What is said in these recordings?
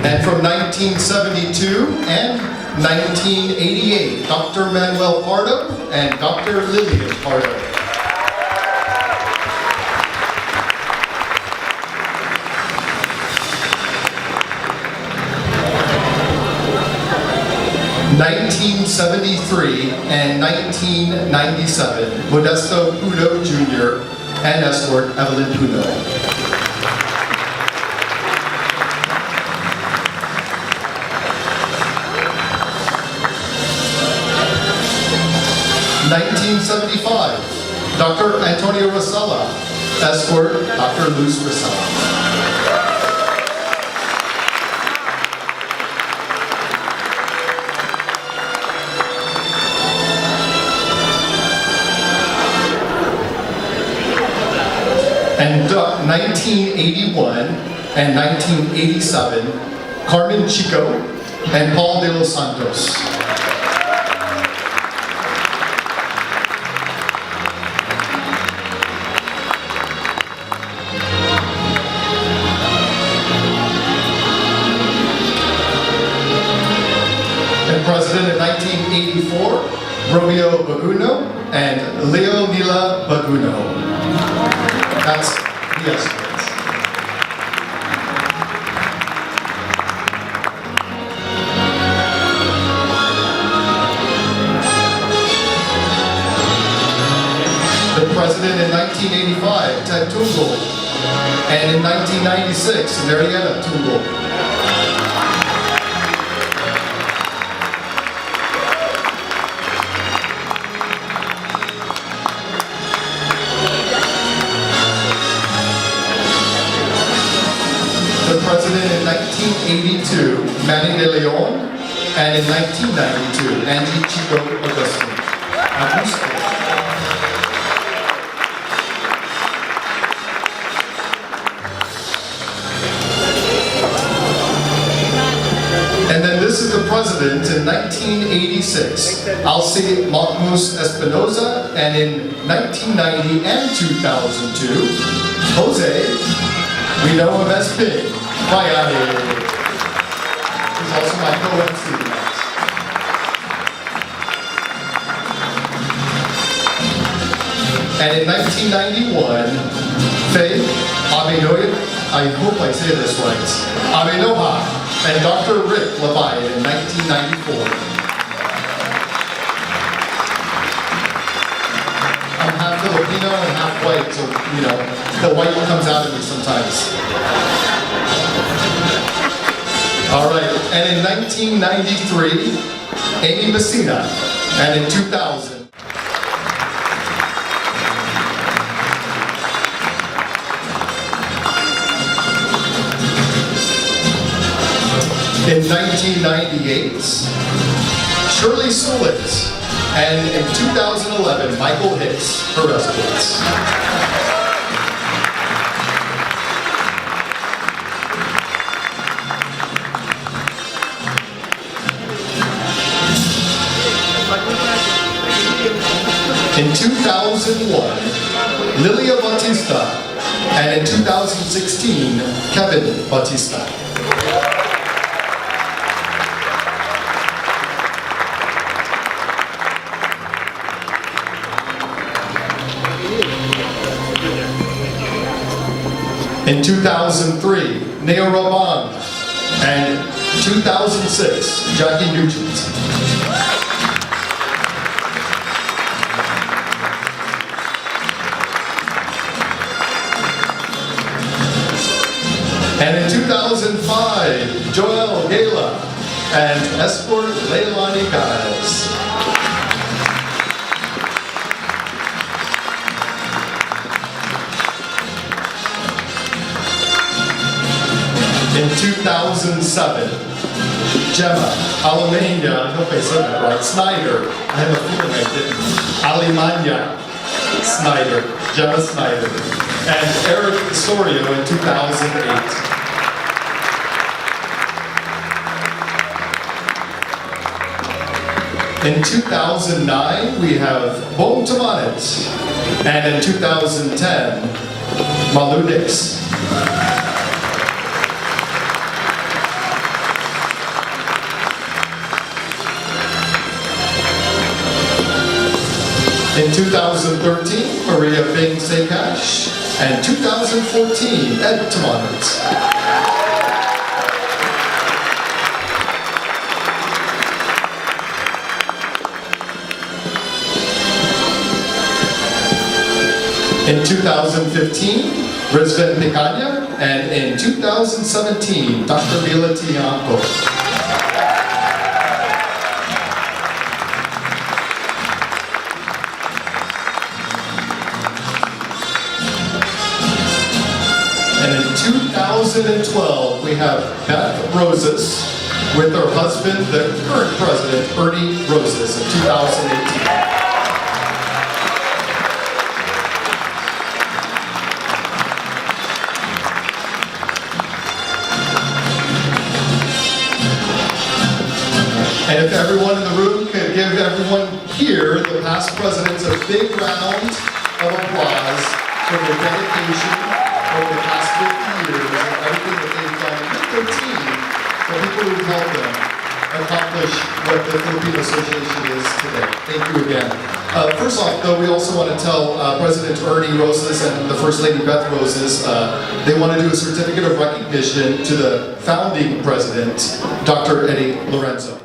And from 1972 and 1988, Dr. Manuel Pardo and Dr. Lillian Pardo. (1973) and 1997, Modesto Puno Jr. and escort Evelyn Puno. 1975, Dr. Antonio Rosella, escort Dr. Luz Rosella. 1981 and 1987, Carmen Chico and Paul de los Santos. And President in 1984, Romeo Baguno and Leo Nila Baguno. That's the escorts. The President in 1985, Ted Tungle, and in 1996, Mariel Tungle. President in 1982, Manny de Leon, and in 1992, Angie Chico Augusto. And then this is the President in 1986, Alci Matmus Espinoza, and in 1990 and 2002, Jose, we know him as Pig. Mariel. He's also my co-MC. And in 1991, Faye Abenoy, I hope I say this right, Abenoha, and Dr. Rick Levi in 1994. I'm half Filipino and half white, so, you know, the white comes out of me sometimes. All right, and in 1993, Amy Messina, and in 2000. In 1998, Shirley Sulit, and in 2011, Michael Hicks, her escorts. In 2001, Lilia Bautista, and in 2016, Kevin Bautista. In 2003, Neo Roman, and 2006, Jackie Nugent. And in 2005, Joel Gala and escort Leilani Giles. In 2007, Gemma Alemania, I hope I said that right, Snyder, I have a feeling I didn't, Alemania Snyder, Gemma Snyder, and Eric Sorio in 2008. In 2009, we have Bom Tamanet, and in 2010, Maludix. In 2013, Maria Bing Sekash. And 2014, Ed Tamanert. In 2015, Rizvan Picanya, and in 2017, Dr. Mila Tiampo. And in 2012, we have Beth Roses with her husband, the current president, Ernie Roses, in 2018. And if everyone in the room could give everyone here, the past presidents, a big round of applause for their dedication over the past 50 years and everything that they've done with their team, the people who've helped them accomplish what the Filipino Association is today. Thank you again. First off, though, we also want to tell President Ernie Roses and the First Lady Beth Roses, they want to do a certificate of recognition to the founding president, Dr. Eddie Lorenzo.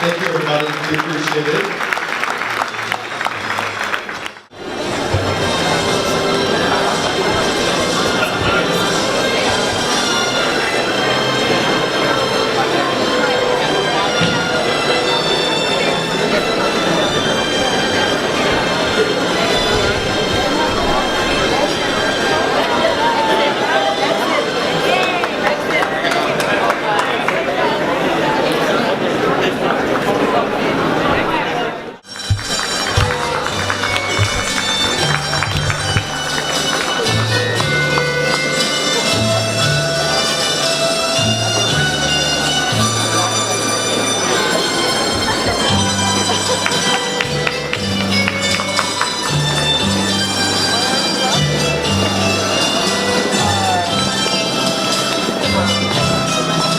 Thank you, everybody. We appreciate it.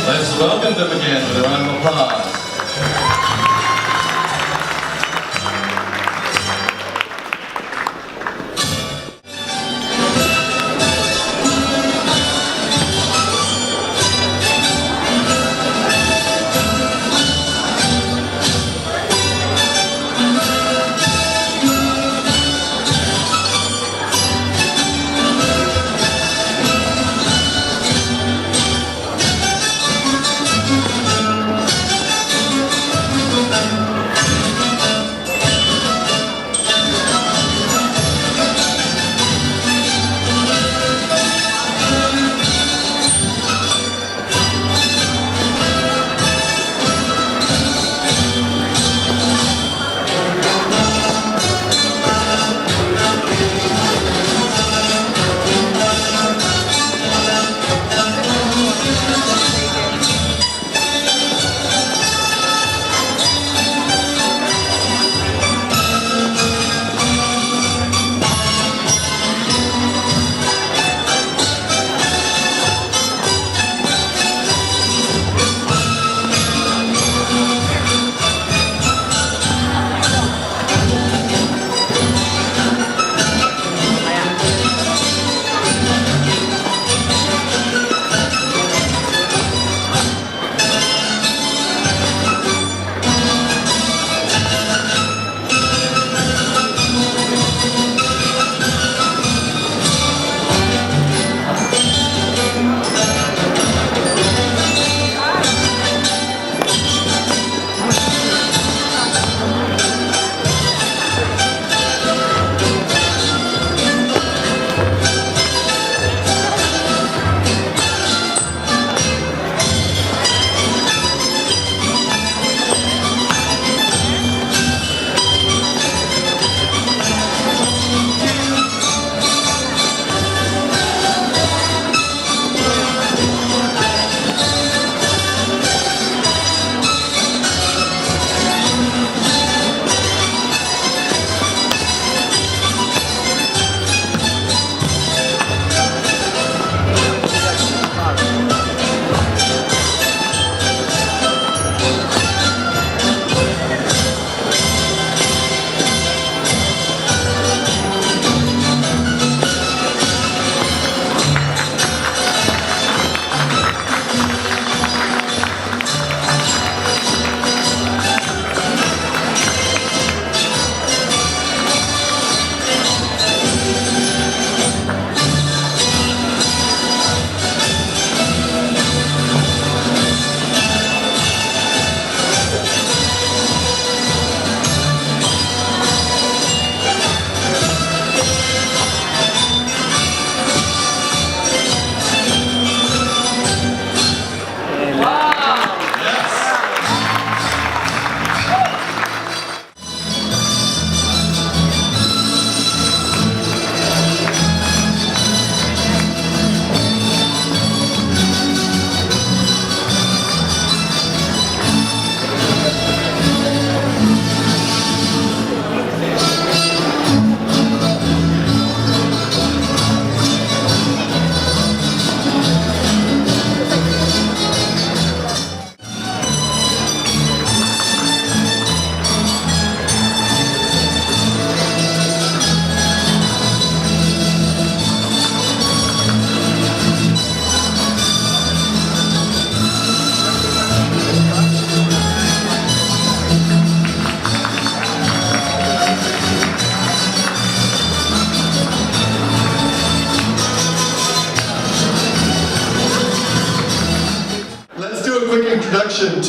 Let's welcome them again with a round of applause.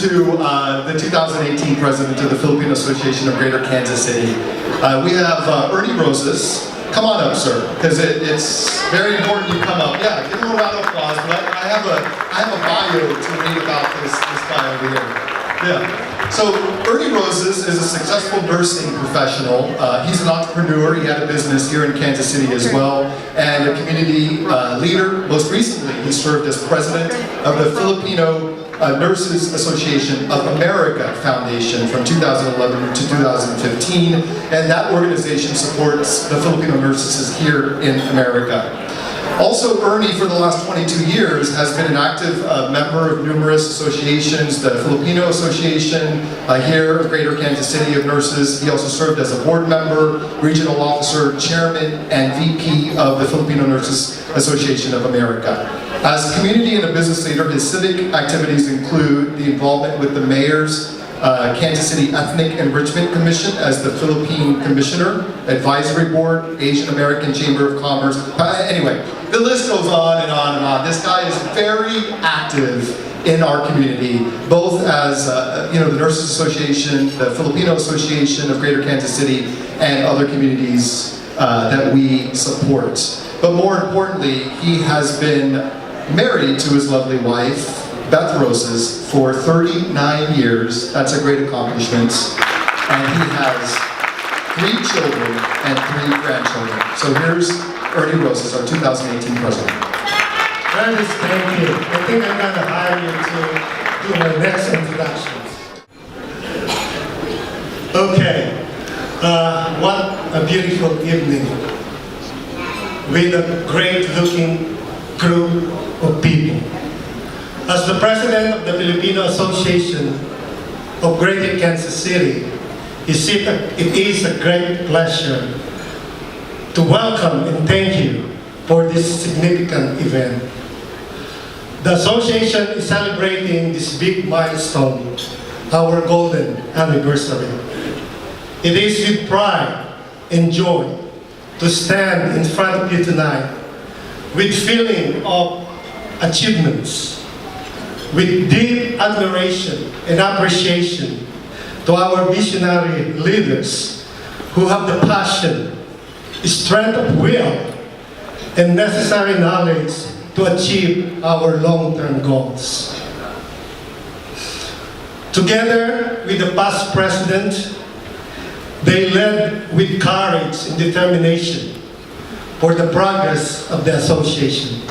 to the 2018 president of the Filipino Association of Greater Kansas City. We have Ernie Roses. Come on up, sir, because it's very important you come up. Yeah, give a little round of applause. But I have a bio to read about this guy over here. Yeah. So Ernie Roses is a successful nursing professional. He's an entrepreneur. He had a business here in Kansas City as well, and a community leader. Most recently, he served as president of the Filipino Nurses Association of America Foundation from 2011 to 2015, and that organization supports the Filipino nurses here in America. Also, Ernie, for the last 22 years, has been an active member of numerous associations, the Filipino Association here of Greater Kansas City of Nurses. He also served as a board member, regional officer, chairman, and VP of the Filipino Nurses Association of America. As a community and a business leader, his civic activities include the involvement with the mayor's Kansas City Ethnic Enrichment Commission as the Philippine Commissioner, Advisory Board, Asian American Chamber of Commerce. Anyway, the list goes on and on and on. This guy is very active in our community, both as the Nurses Association, the Filipino Association of Greater Kansas City, and other communities that we support. But more importantly, he has been married to his lovely wife, Beth Roses, for 39 years. That's a great accomplishment. And he has 3 children and 3 grandchildren. So here's Ernie Roses, our 2018 president. Travis, thank you. I think I'm going to hire you to do my next introduction. Okay. What a beautiful evening with a great-looking group of people. As the president of the Filipino Association of Greater Kansas City, it is a great pleasure to welcome and thank you for this significant event. The association is celebrating this big milestone, our golden anniversary. It is with pride and joy to stand in front of you tonight with feeling of achievements, with deep admiration and appreciation to our visionary leaders who have the passion, strength of will, and necessary knowledge to achieve our long-term goals. Together with the past president, they led with courage and determination for the progress of the association.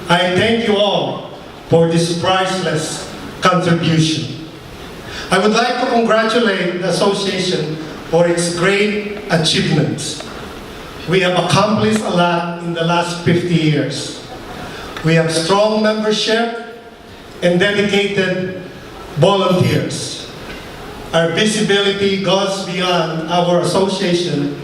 I thank you all for this priceless contribution. I would like to congratulate the association for its great achievements. We have accomplished a lot in the last 50 years. We have strong membership and dedicated volunteers. Our visibility goes beyond our association.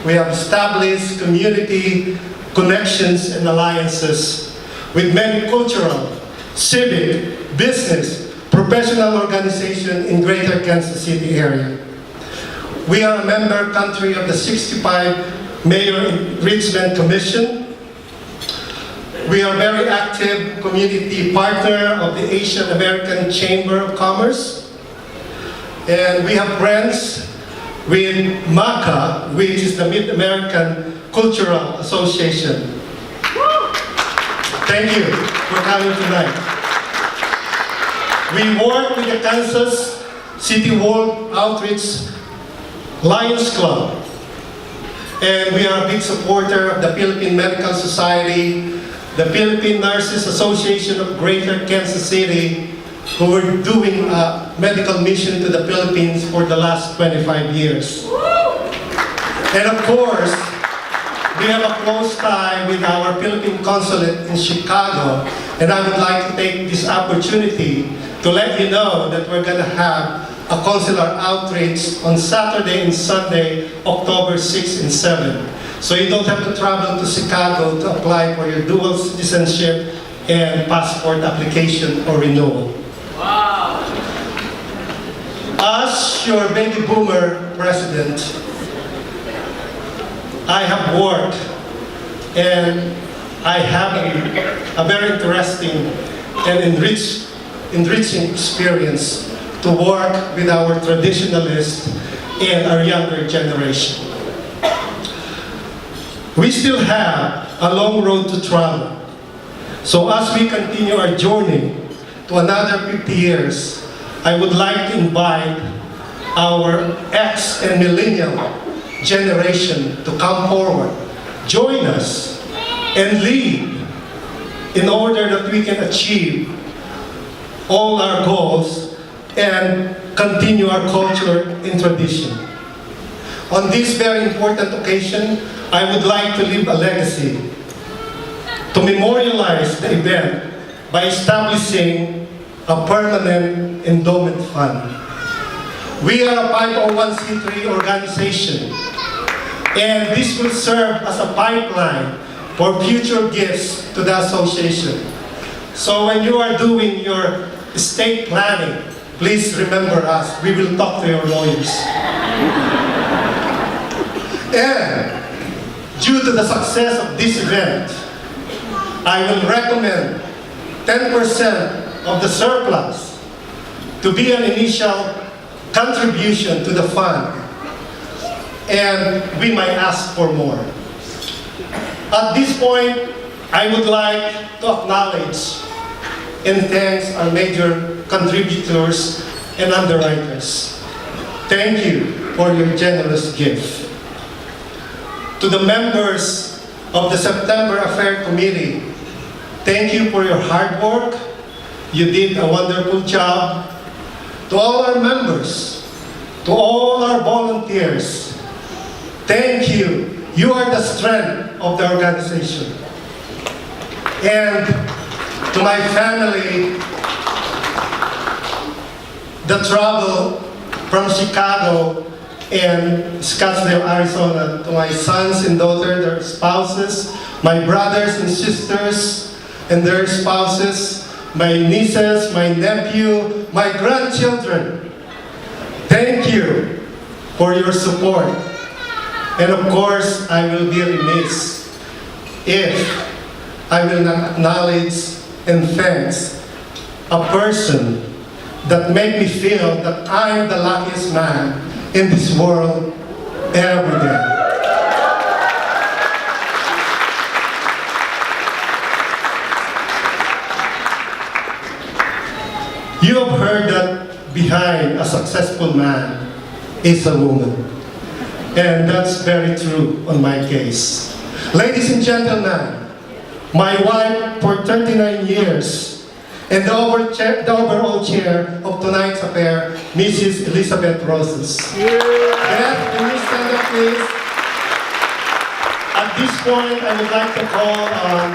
We have established community connections and alliances with many cultural, civic, business, professional organizations in Greater Kansas City area. We are a member country of the 65 Mayor Enrichment Commission. We are very active community partner of the Asian American Chamber of Commerce. And we have friends with MACA, which is the Mid-American Cultural Association. Thank you for coming tonight. We work with the Kansas City World Outreach Lions Club. And we are a big supporter of the Philippine Medical Society, the Philippine Nurses Association of Greater Kansas City, who are doing a medical mission to the Philippines for the last 25 years. And of course, we have a close tie with our Philippine consulate in Chicago, and I would like to take this opportunity to let you know that we're going to have a consular outreach on Saturday and Sunday, October 6 and 7. So you don't have to travel to Chicago to apply for your dual citizenship and passport application or renewal. Wow! As your baby boomer president, I have worked and I have a very interesting and enriched enriching experience to work with our traditionalists and our younger generation. We still have a long road to travel. So as we continue our journey to another 50 years, I would like to invite our X and millennial generation to come forward, join us, and lead in order that we can achieve all our goals and continue our culture and tradition. On this very important occasion, I would like to leave a legacy to memorialize the event by establishing a permanent endowment fund. We are a 501c3 organization, and this will serve as a pipeline for future gifts to the association. So when you are doing your estate planning, please remember us. We will talk to your lawyers. And due to the success of this event, I will recommend 10% of the surplus to be an initial contribution to the fund, and we might ask for more. At this point, I would like to acknowledge and thank our major contributors and underwriters. Thank you for your generous gift. To the members of the September Affair Committee, thank you for your hard work. You did a wonderful job. To all our members, to all our volunteers, thank you. You are the strength of the organization. And to my family, the travel from Chicago and Scottsdale, Arizona, to my sons and daughters, their spouses, my brothers and sisters and their spouses, my nieces, my nephew, my grandchildren. Thank you for your support. And of course, I will be remiss if I will not acknowledge and thank a person that made me feel that I'm the luckiest man in this world every day. You have heard that behind a successful man is a woman. And that's very true on my case. Ladies and gentlemen, my wife for 39 years and the overall chair of tonight's affair, Mrs. Elizabeth Roses. Beth, can you stand up, please? At this point, I would like to call on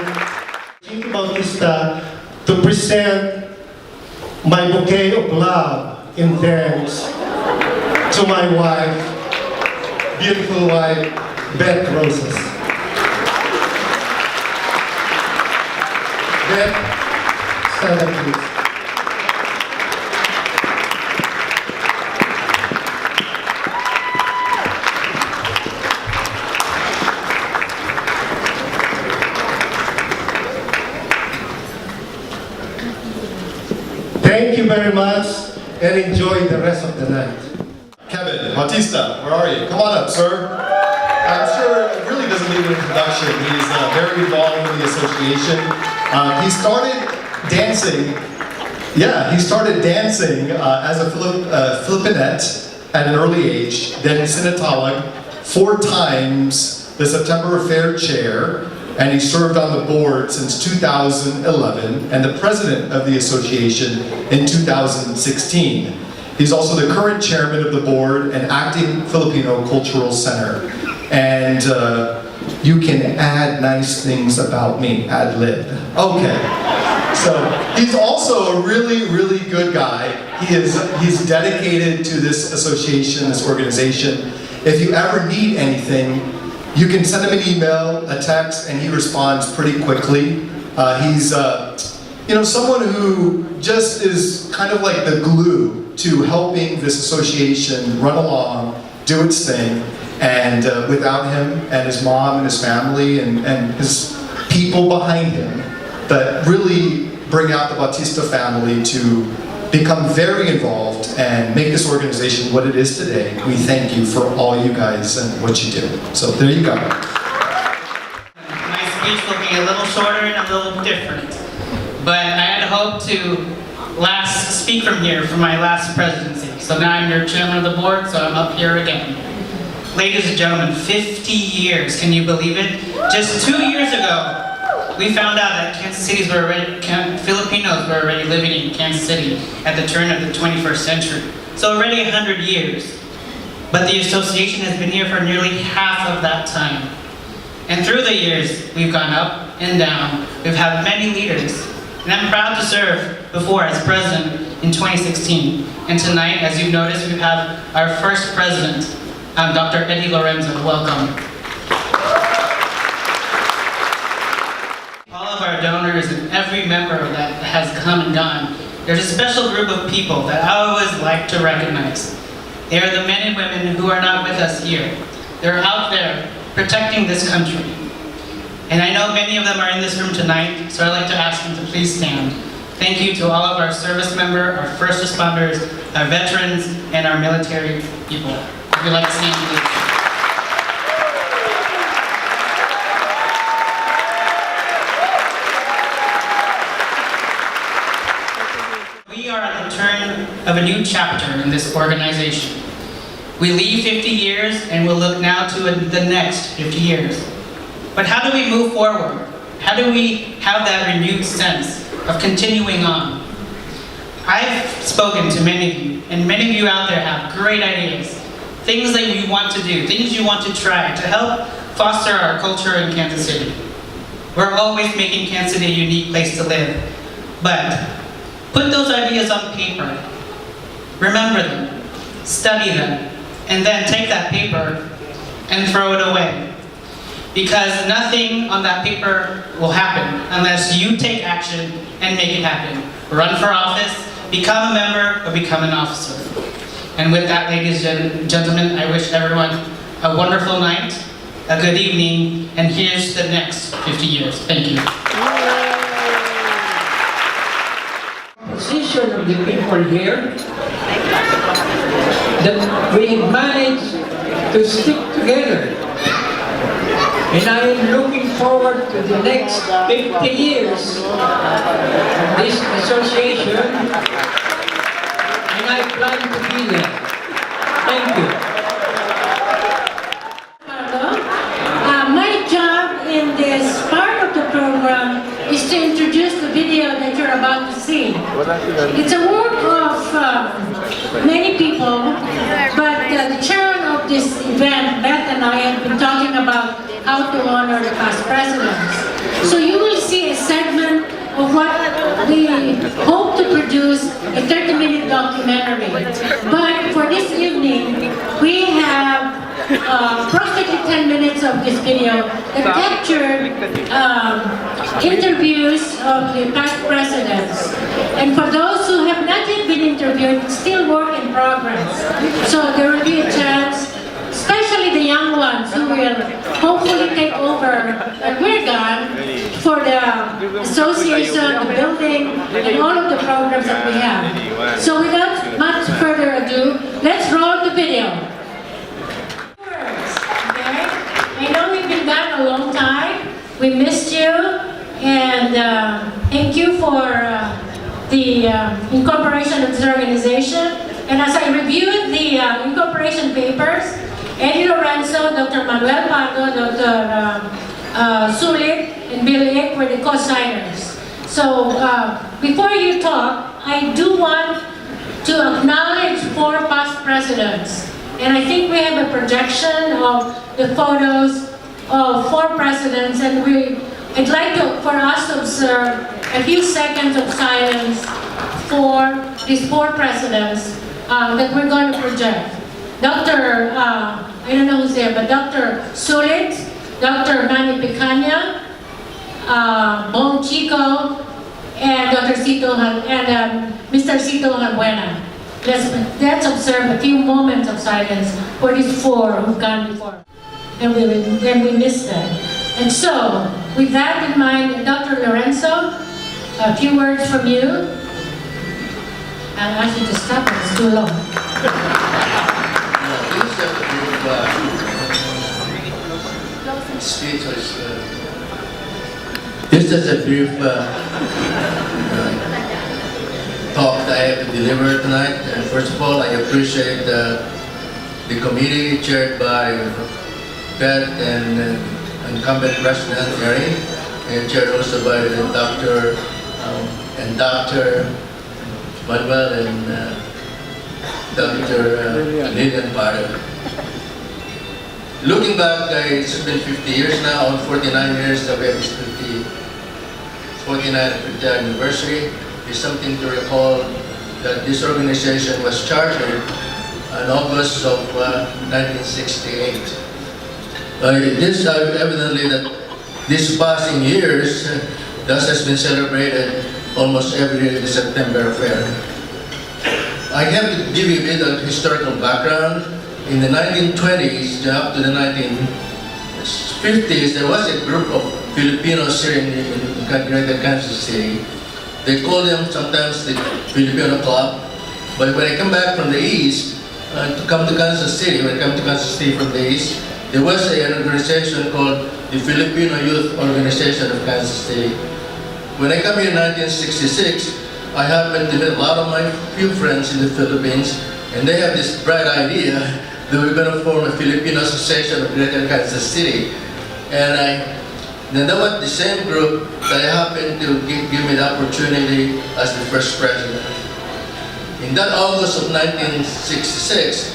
Chief Bautista to present my bouquet of love and thanks to my wife, beautiful wife, Beth Roses. Beth, stand up, please. Thank you very much and enjoy the rest of the night. Kevin Bautista, where are you? Come on up, sir. I'm sure it really doesn't need an introduction. He's very involved with the association. He started dancing. Yeah, he started dancing as a Filipinette at an early age, then in Sinatawag, 4 times the September Affair chair, and he served on the board since 2011 and the president of the association in 2016. He's also the current chairman of the board and acting Filipino Cultural Center. And you can add nice things about me, ad lib. Okay. So he's also a really, really good guy. He's dedicated to this association, this organization. If you ever need anything, you can send him an email, a text, and he responds pretty quickly. He's someone who just is kind of like the glue to helping this association run along, do its thing. And without him and his mom and his family and his people behind him that really bring out the Bautista family to become very involved and make this organization what it is today. We thank you for all you guys and what you do. So there you go. My speech will be a little shorter and a little different, but I had hoped to speak from here for my last presidency. So now I'm your chairman of the board, so I'm up here again. Ladies and gentlemen, 50 years, can you believe it? Just 2 years ago, we found out that Filipinos were already living in Kansas City at the turn of the 21st century. So already 100 years. But the association has been here for nearly half of that time. And through the years, we've gone up and down. We've had many leaders. And I'm proud to serve before as president in 2016. And tonight, as you've noticed, we have our first president, Dr. Eddie Lorenzo. Welcome. All of our donors and every member that has come and gone, there's a special group of people that I always like to recognize. They are the men and women who are not with us here. They're out there protecting this country. And I know many of them are in this room tonight, so I'd like to ask them to please stand. Thank you to all of our service members, our first responders, our veterans, and our military people. If you'd like to stand, please. We are at the turn of a new chapter in this organization. We leave 50 years and we'll look now to the next 50 years. But how do we move forward? How do we have that renewed sense of continuing on? I've spoken to many of you, and many of you out there have great ideas, things that you want to do, things you want to try to help foster our culture in Kansas City. We're always making Kansas City a unique place to live, but put those ideas on paper, remember them, study them, and then take that paper and throw it away. Because nothing on that paper will happen unless you take action and make it happen. Run for office, become a member, or become an officer. And with that, ladies and gentlemen, I wish everyone a wonderful night, a good evening, and here's the next 50 years. Thank you. Position of the people here, that we managed to stick together. And I am looking forward to the next 50 years of this association, and I plan to be there. Thank you. My job in this part of the program is to introduce the video that you're about to see. It's a work of many people, but the chairman of this event, Beth and I, have been talking about how to honor the past presidents. So you will see a segment of what we hope to produce, a 30-minute documentary. But for this evening, we have approximately 10 minutes of this video that captured interviews of the past presidents. And for those who have not yet been interviewed, it's still work in progress. So there will be a chance, especially the young ones who will hopefully take over when we're gone, for the association, the building, and all of the programs that we have. So without much further ado, let's roll the video. Okay? I know we've been gone a long time. We missed you, and thank you for the incorporation of this organization. And as I reviewed the incorporation papers, Eddie Lorenzo, Dr. Mariel, Dr. Sulit, and Billy Eck were the co-signers. So before you talk, I do want to acknowledge 4 past presidents. And I think we have a projection of the photos of 4 presidents, and I'd like for us to observe a few seconds of silence for these 4 presidents that we're going to project. Dr. I don't know who's there, but Dr. Sulit, Dr. Manny Picanya, Bong Chico, and Dr. Cito and Mr. Cito Halbuena. Let's observe a few moments of silence for these 4 who've gone before, and we miss them. And so, with that in mind, Dr. Lorenzo, a few words from you. I'll ask you to stop, it's too long. This is a brief talk that I have to deliver tonight. And first of all, I appreciate the committee chaired by Beth and incumbent President Mary, and chaired also by the Dr. Manuel and Dr. Lillian Parra. Looking back, it's been 50 years now, on 49 years that we have this 49th 50th anniversary. It's something to recall that this organization was chartered in August of 1968. This evidently that this passing years thus has been celebrated almost every year, the September Fair. I have to give you a bit of historical background. In the 1920s up to the 1950s, there was a group of Filipinos here in Greater Kansas City. They call them sometimes the Filipino Club. But when I come back from the East, to come to Kansas City, when I come to Kansas City from the East, there was an organization called the Filipino Youth Organization of Kansas City. When I come here in 1966, I happened to meet a lot of my few friends in the Philippines, and they have this bright idea that we're going to form a Filipino Association of Greater Kansas City. And then that was the same group that happened to give me the opportunity as the first president. In that August of 1966,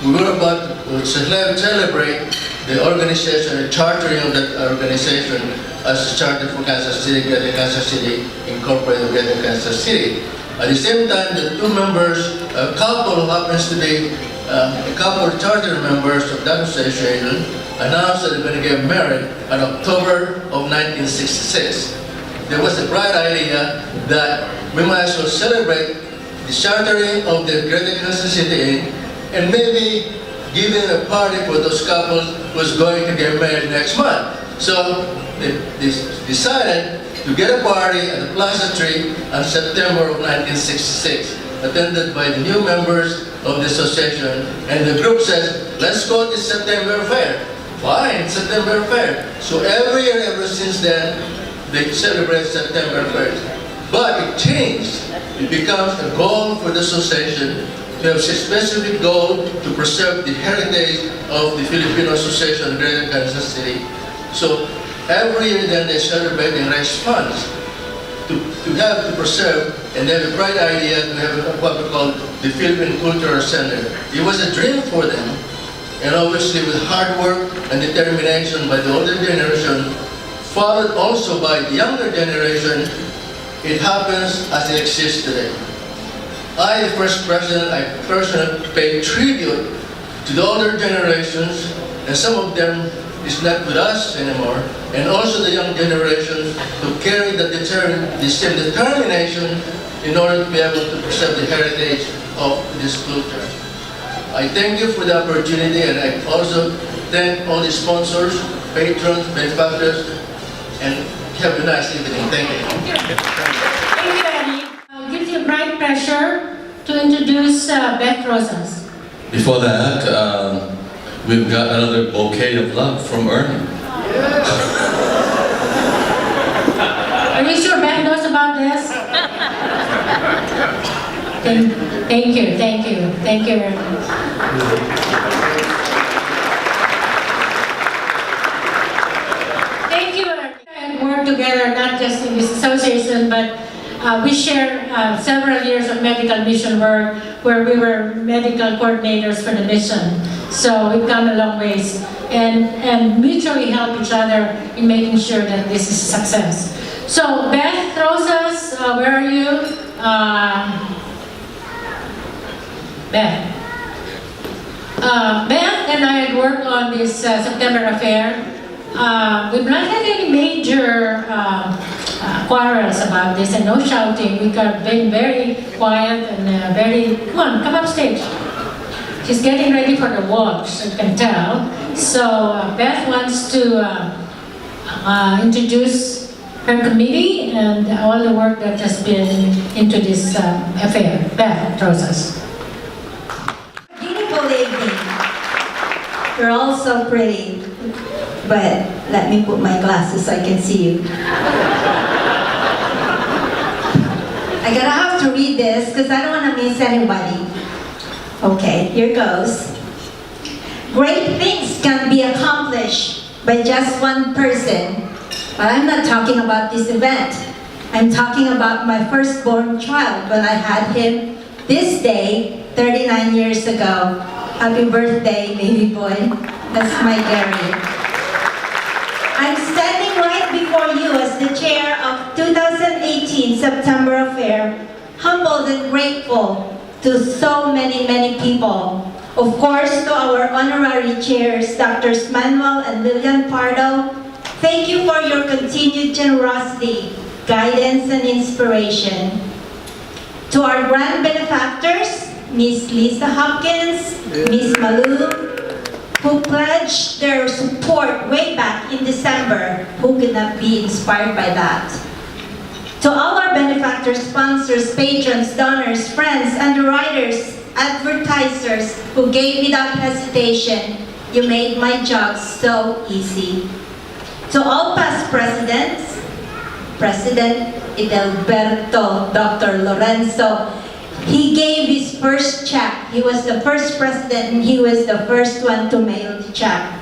we were about to celebrate the organization, the chartering of that organization as a charter for Kansas City, Greater Kansas City, Incorporated Greater Kansas City. At the same time, the two members, a couple who happens to be a couple of charter members of that association, announced that they're going to get married in October of 1966. There was a bright idea that we might as well celebrate the chartering of the Greater Kansas City and maybe giving a party for those couples who's going to get married next month. So they decided to get a party at the Plaza Tree on September of 1966, attended by the new members of the association, and the group says, let's go to September Fair. Fine, September Fair. So every year ever since then, they celebrate September Fair. But it changed. It becomes a goal for the association to have a specific goal to preserve the heritage of the Filipino Association of Greater Kansas City. So every year then they celebrate and raise funds to preserve, and they have a bright idea to have what we call the Philippine Cultural Center. It was a dream for them, and obviously with hard work and determination by the older generation, followed also by the younger generation, it happens as it exists today. I, the first president, I personally paid tribute to the older generations, and some of them is not with us anymore, and also the young generations to carry the same determination in order to be able to preserve the heritage of this culture. I thank you for the opportunity, and I also thank all the sponsors, patrons, benefactors, and have a nice evening. Thank you. Thank you, Eddie. It gives you great pleasure to introduce Beth Rosas. Before that, we've got another bouquet of love from Ernie. Are you sure Beth knows about this? Thank you, Ernie. Thank you, Ernie. And work together, not just in this association, but we shared several years of medical mission work where we were medical coordinators for the mission. So we've come a long ways and mutually help each other in making sure that this is a success. So Beth Rosas, where are you? Beth. Beth and I had worked on this September affair. We've not had any major quarrels about this and no shouting. We've been very quiet and come upstage. She's getting ready for the waltz, you can tell. So Beth wants to introduce her committee and all the work that has been into this affair process. Beautiful evening. You're all so pretty, but let me put my glasses so I can see you. I gotta have to read this because I don't want to miss anybody. Okay, here goes. Great things can be accomplished by just one person. But I'm not talking about this event. I'm talking about my firstborn child when I had him this day 39 years ago. Happy birthday, baby boy. That's my Gary. I'm standing right before you as the chair of 2018 September Affair, humbled and grateful to so many people. Of course, to our honorary chairs, Drs. Manuel and Lilian Pardo, thank you for your continued generosity, guidance, and inspiration. To our grand benefactors, Ms. Lisa Hopkins, Ms. Malu, who pledged their support way back in December, who could not be inspired by that. To all our benefactors, sponsors, patrons, donors, friends, underwriters, advertisers who gave without hesitation, you made my job so easy. To all past presidents, President Edelberto, Dr. Lorenzo, he gave his first check. He was the first president and he was the first one to mail the check.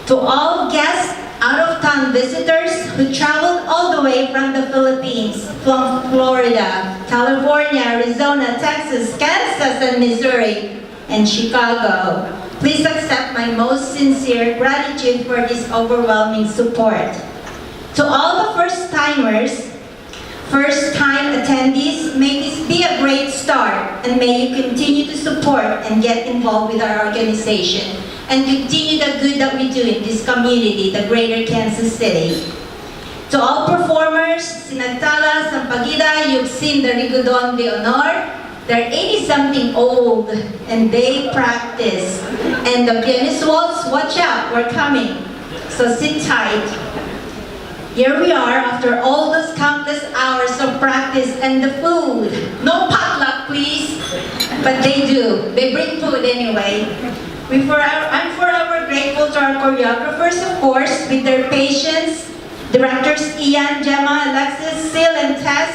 To all guests, out-of-town visitors who traveled all the way from the Philippines, from Florida, California, Arizona, Texas, Kansas, and Missouri, and Chicago, please accept my most sincere gratitude for this overwhelming support. To all the first-timers, first-time attendees, may this be a great start, and may you continue to support and get involved with our organization, and continue the good that we do in this community, the greater Kansas City. To all performers, Sinagtala, Sampaguita, you've seen the Rigodon de Honor. They're 80-something old, and they practice. And the pianist waltz, watch out, we're coming. So sit tight. Here we are after all those countless hours of practice and the food. No potluck, please. But they do. They bring food anyway. I'm forever grateful to our choreographers, of course, with their patience. Directors Ian, Gemma, Alexis, Sil, and Tess,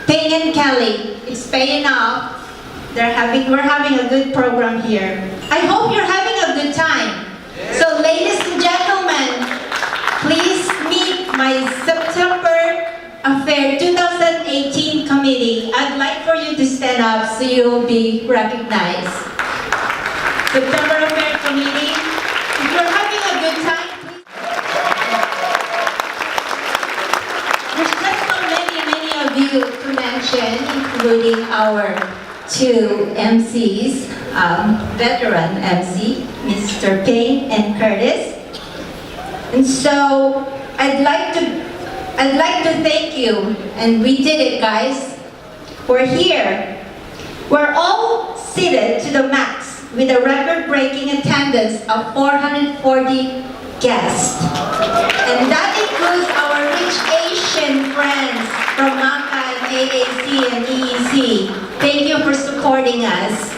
Ping and Kelly. It's paying off. We're having a good program here. I hope you're having a good time. So ladies and gentlemen, please meet my September Affair 2018 committee. I'd like for you to stand up so you will be recognized. September Affair committee, if you're having a good time, please. There's just so many of you to mention, including our two MCs, veteran MC, Mr. Payne and Curtis. And so I'd like to thank you, and we did it, guys. We're here. We're all seated to the max with a record-breaking attendance of 440 guests. And that includes our rich Asian friends from MACA and AAC and EEC. Thank you for supporting us.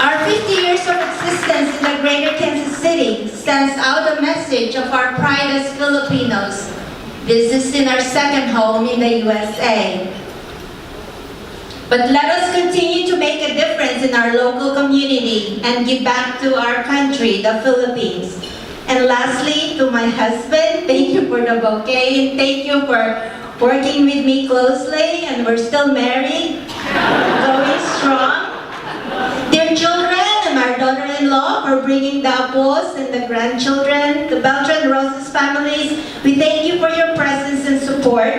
Our 50 years of existence in the greater Kansas City sends out a message of our pride as Filipinos. This is in our second home in the USA. But let us continue to make a difference in our local community and give back to our country, the Philippines. And lastly, to my husband, thank you for the bouquet, and thank you for working with me closely, and we're still married, going strong. Dear children and our daughter-in-law for bringing the apos and the grandchildren, the Beltran Roses families, we thank you for your presence and support.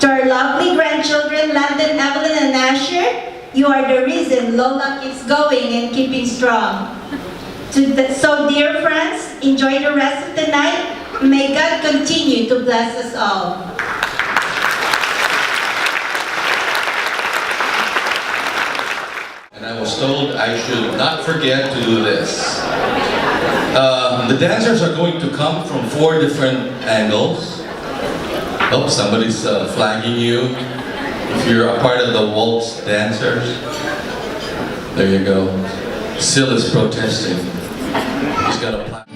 To our lovely grandchildren, Landon, Evelyn, and Asher, you are the reason Lola keeps going and keeping strong. So dear friends, enjoy the rest of the night. May God continue to bless us all. And I was told I should not forget to do this. The dancers are going to come from 4 different angles. Oh, somebody's flagging you. If you're a part of the waltz dancers, there you go. Sil is protesting. He's got a plaque.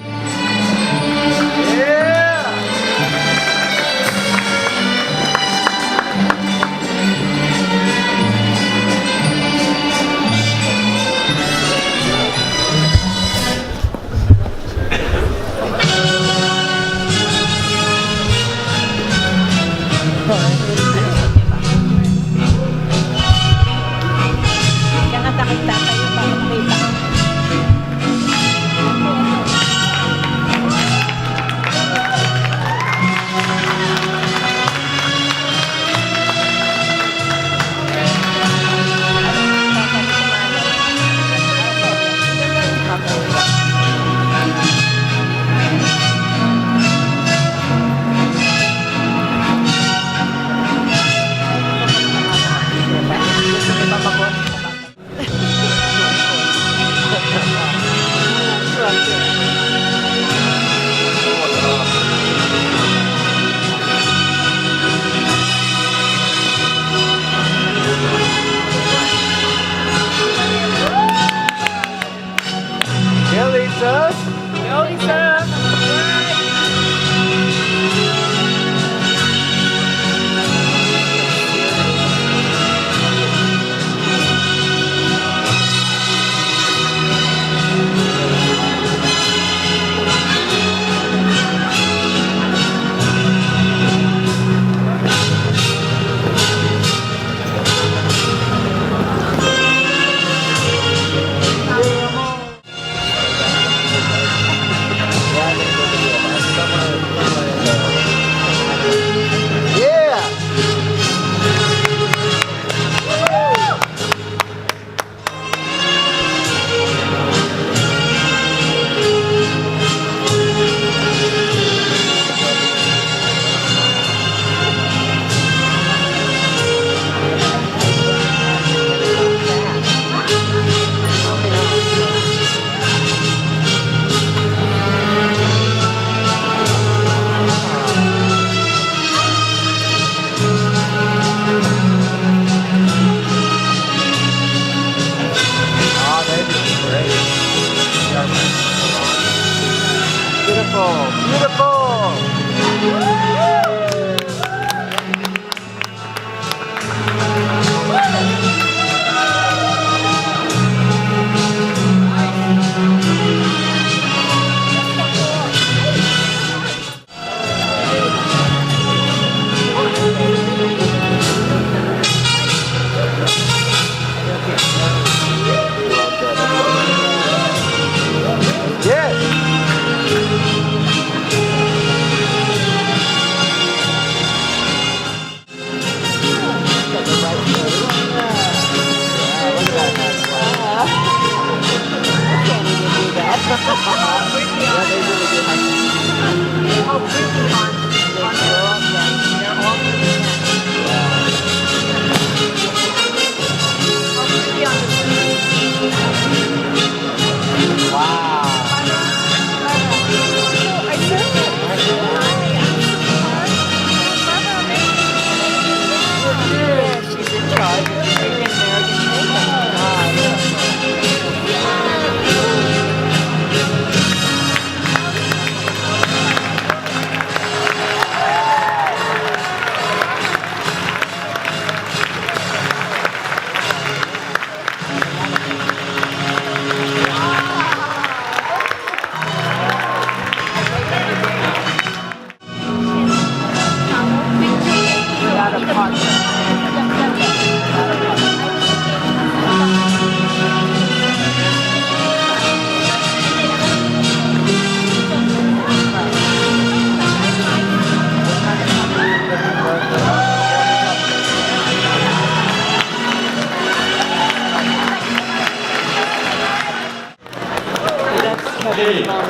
Hey. How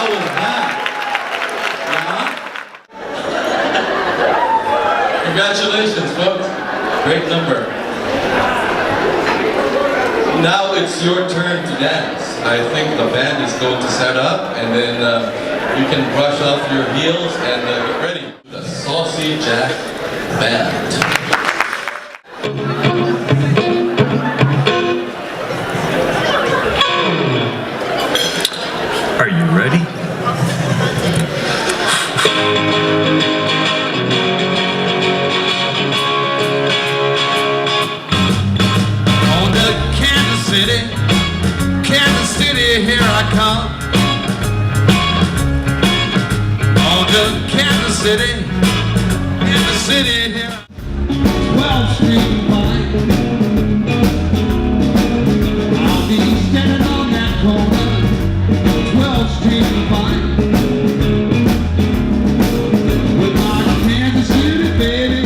was that? Yeah? Congratulations, folks. Great number. Now it's your turn to dance. I think the band is going to set up, and then you can brush off your heels and get ready. The Saucy Jack Band. Are you ready? On to Kansas City, here I come. On to Kansas City here. 12th Street Pine. I'll be standing on that corner. 12th Street Pine. With my Kansas City baby.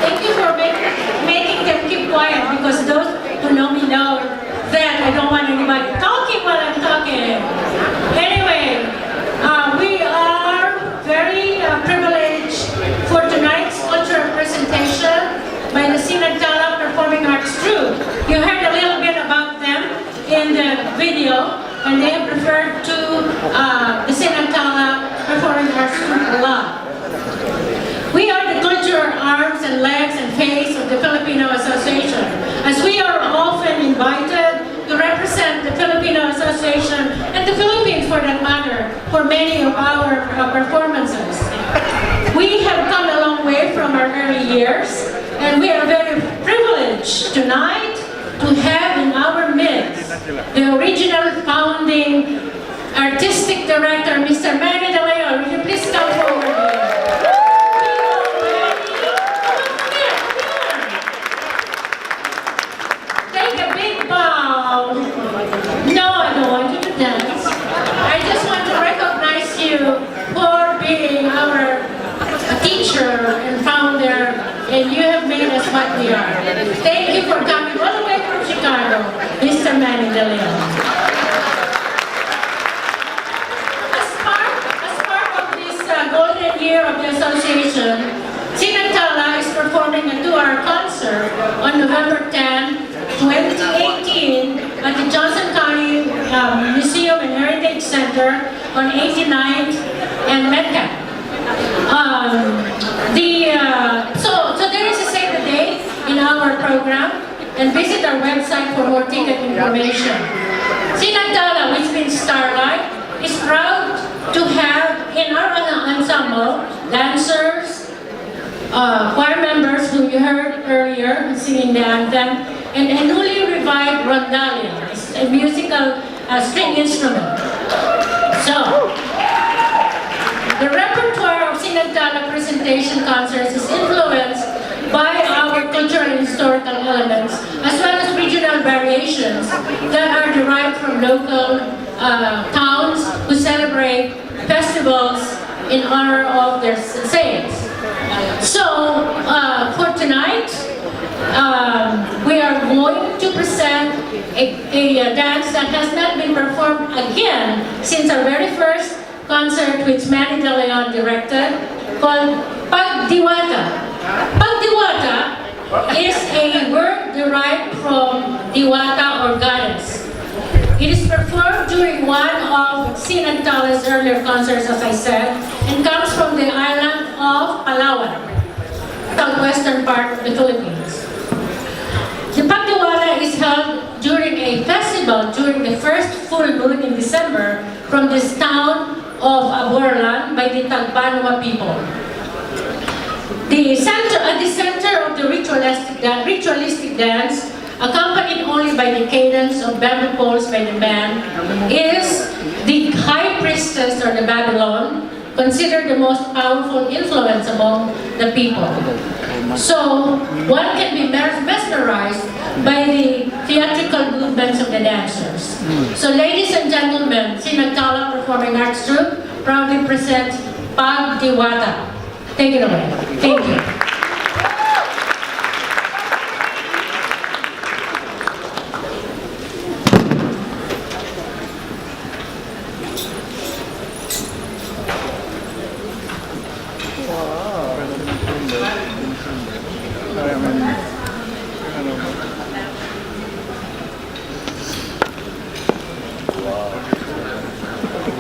Thank you for making them keep quiet, because those who know me know that I don't want anybody talking while I'm talking. Anyway, we are very privileged for tonight's cultural presentation by the Sinagtala Performing Arts Troupe. You heard a little bit about them in the video, and they have referred to the Sinagtala Performing Arts Troupe a lot. We are the cultural arms and legs and face of the Filipino Association, as we are often invited to represent the Filipino Association and the Philippines, for that matter, for many of our performances. We have come a long way from our early years, and we are very privileged tonight to have in our midst the original founding artistic director, Mr. Mariel. Will you please come forward here? Take a big bow. No, I don't want you to dance. I just want to recognize you for being our teacher and founder, and you have made us what we are. Thank you for coming all the way from Chicago, Mr. Mariel. As part of this golden year of the association, Sinagtala is performing a 2-hour concert on November 10, 2018 at the Johnson County Museum and Heritage Center on 89th and Metcalf. So there is a save the date in our program, and visit our website for more ticket information. Sinagtala, which means starlight, is proud to have in our ensemble dancers, choir members who you heard earlier singing the anthem, and a newly revived rondalia, a musical string instrument. So, the repertoire of Sinagtala presentation concerts is influenced by our cultural and historical elements, as well as regional variations that are derived from local towns who celebrate festivals in honor of their saints. So, for tonight, we are going to present a dance that has not been performed again since our very first concert, which Manny De Leon directed, called Pagdiwata. Pagdiwata is a word derived from Diwata or goddess. It is performed during one of Sinagtala's earlier concerts, as I said, and comes from the island of Palawan, southwestern part of the Philippines. The Pagdiwata is held during a festival during the first full moon in December from this town of Aborlan by the Tagbanwa people. At the center of the ritualistic dance, accompanied only by the cadence of bamboo poles by the band, is the high priestess, or the Babylon, considered the most powerful influence among the people. So one can be mesmerized by the theatrical movements of the dancers. So ladies and gentlemen, Sinagtala Performing Arts Troupe proudly presents Pagdiwata. Take it away. Thank you.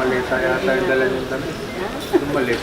Malita yata yung dala niyong damit. Yung malit.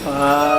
Ah,